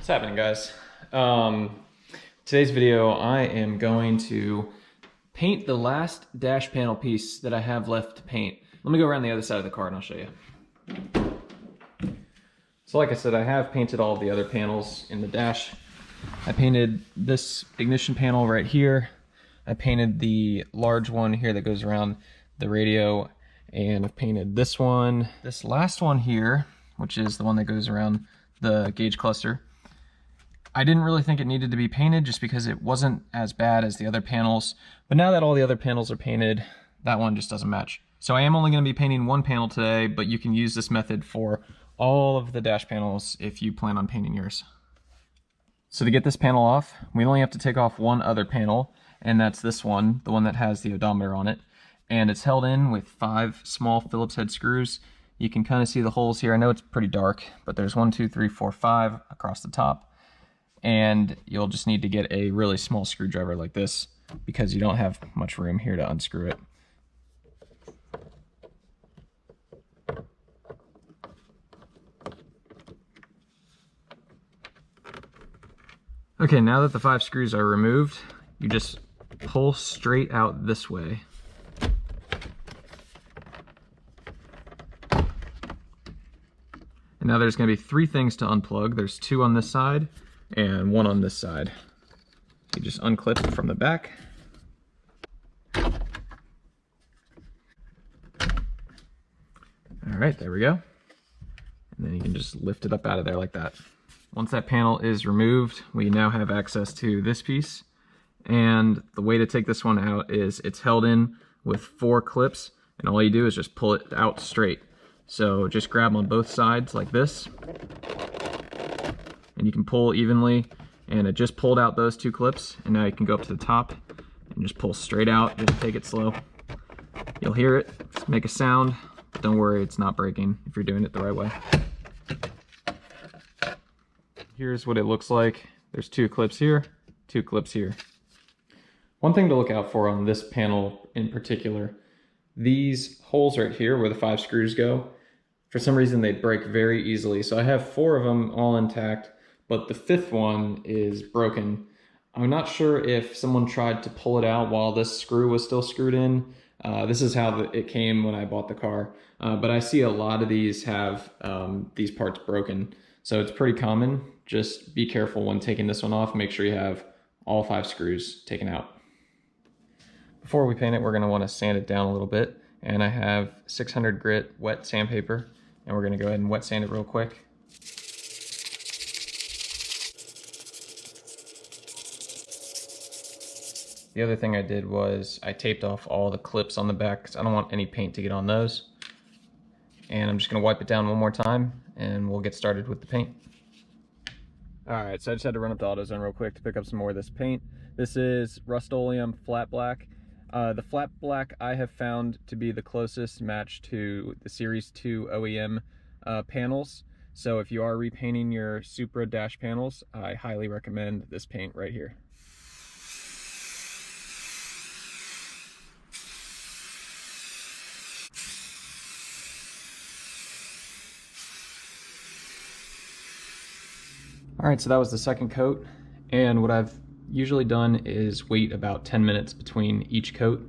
What's happening, guys? Today's video, I am going to paint the last dash panel piece that I have left to paint. Let me go around the other side of the car and I'll show you. So like I said, I have painted all of the other panels in the dash. I painted this ignition panel right here. I painted the large one here that goes around the radio, and I've painted this one. This last one here, which is the one that goes around the gauge cluster, I didn't really think it needed to be painted just because it wasn't as bad as the other panels. But now that all the other panels are painted, that one just doesn't match. So I am only going to be painting one panel today, but you can use this method for all of the dash panels if you plan on painting yours. So to get this panel off, we only have to take off one other panel, and that's this one, the one that has the odometer on it. And it's held in with 5 small Phillips head screws. You can kind of see the holes here. I know it's pretty dark, but there's 1, 2, 3, 4, 5 across the top. And you'll just need to get a really small screwdriver like this because you don't have much room here to unscrew it. Okay, now that the 5 screws are removed, you just pull straight out this way. And now there's going to be 3 things to unplug. There's 2 on this side and 1 on this side. You just unclip it from the back. All right, there we go. And then you can just lift it up out of there like that. Once that panel is removed, we now have access to this piece. And the way to take this one out is it's held in with 4 clips, and all you do is just pull it out straight. So just grab on both sides like this, and you can pull evenly, and it just pulled out those 2 clips, and now you can go up to the top and just pull straight out. Just take it slow. You'll hear it make a sound, but don't worry, it's not breaking if you're doing it the right way. Here's what it looks like. There's 2 clips here, 2 clips here. One thing to look out for on this panel in particular, these holes right here where the 5 screws go, for some reason they break very easily. So I have 4 of them all intact, but the 5th one is broken. I'm not sure if someone tried to pull it out while this screw was still screwed in. This is how it came when I bought the car. But I see a lot of these have these parts broken. So it's pretty common. Just be careful when taking this one off. Make sure you have all 5 screws taken out. Before we paint it, we're going to want to sand it down a little bit. And I have 600 grit wet sandpaper. And we're going to go ahead and wet sand it real quick. The other thing I did was I taped off all the clips on the back because I don't want any paint to get on those. And I'm just going to wipe it down one more time and we'll get started with the paint. Alright, so I just had to run up to AutoZone real quick to pick up some more of this paint. This is Rust-Oleum Flat Black. The Flat Black I have found to be the closest match to the Series 2 OEM panels. So if you are repainting your Supra dash panels, I highly recommend this paint right here. Alright, so that was the second coat, and what I've usually done is wait about 10 minutes between each coat.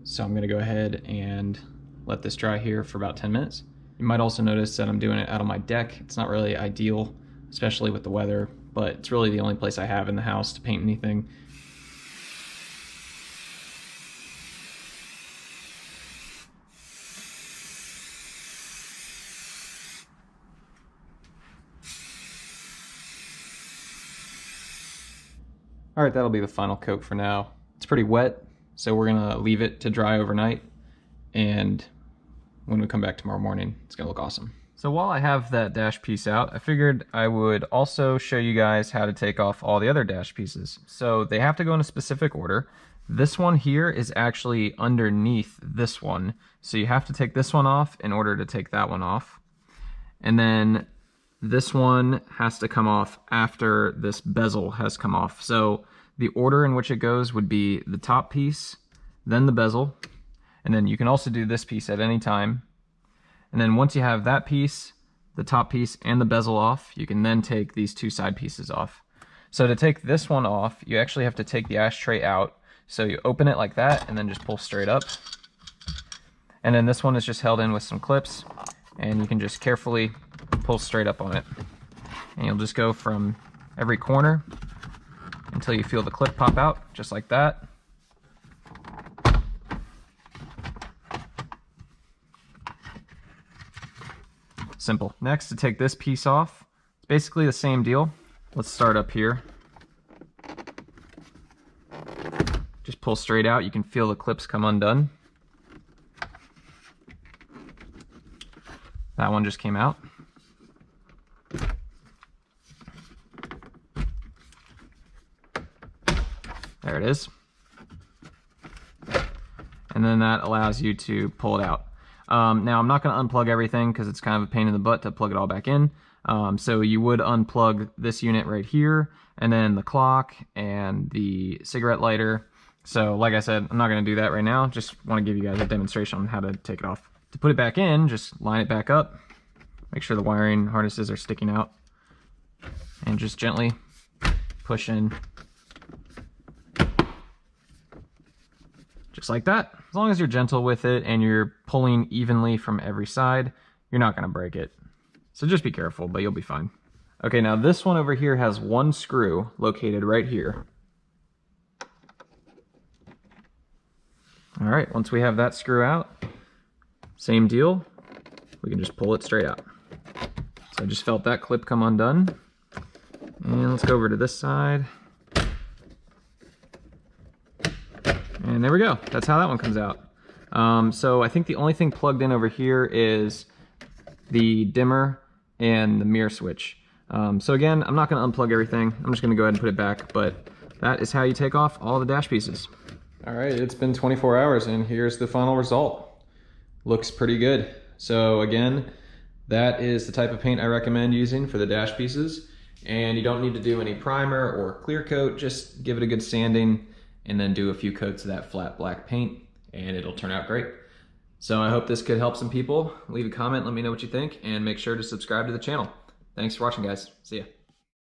So I'm going to go ahead and let this dry here for about 10 minutes. You might also notice that I'm doing it out on my deck. It's not really ideal, especially with the weather, but it's really the only place I have in the house to paint anything. Alright, that'll be the final coat for now. It's pretty wet, so we're gonna leave it to dry overnight, and when we come back tomorrow morning, it's gonna look awesome. So while I have that dash piece out, I figured I would also show you guys how to take off all the other dash pieces. So they have to go in a specific order. This one here is actually underneath this one, so you have to take this one off in order to take that one off. And then this one has to come off after this bezel has come off. So the order in which it goes would be the top piece, then the bezel, and then you can also do this piece at any time. And then once you have that piece, the top piece and the bezel off, you can then take these two side pieces off. So to take this one off, you actually have to take the ashtray out. So you open it like that and then just pull straight up. And then this one is just held in with some clips, and you can just carefully pull straight up on it. And you'll just go from every corner until you feel the clip pop out, just like that. Simple. Next, to take this piece off, it's basically the same deal. Let's start up here. Just pull straight out. You can feel the clips come undone. That one just came out. There it is. And then that allows you to pull it out. Now I'm not going to unplug everything because it's kind of a pain in the butt to plug it all back in. So you would unplug this unit right here, and then the clock and the cigarette lighter. So like I said, I'm not going to do that right now. Just want to give you guys a demonstration on how to take it off. To put it back in, just line it back up. Make sure the wiring harnesses are sticking out. And just gently push in. Just like that. As long as you're gentle with it and you're pulling evenly from every side, you're not going to break it. So just be careful, but you'll be fine. Okay, now this one over here has one screw located right here. All right, once we have that screw out, same deal, we can just pull it straight out. So I just felt that clip come undone. And let's go over to this side. And there we go. That's how that one comes out. So I think the only thing plugged in over here is the dimmer and the mirror switch. So again, I'm not going to unplug everything. I'm just going to go ahead and put it back, but that is how you take off all the dash pieces. All right, it's been 24 hours and here's the final result. Looks pretty good. So again, that is the type of paint I recommend using for the dash pieces. And you don't need to do any primer or clear coat, just give it a good sanding and then do a few coats of that flat black paint and it'll turn out great. So I hope this could help some people. Leave a comment, let me know what you think, and make sure to subscribe to the channel. Thanks for watching, guys. See ya.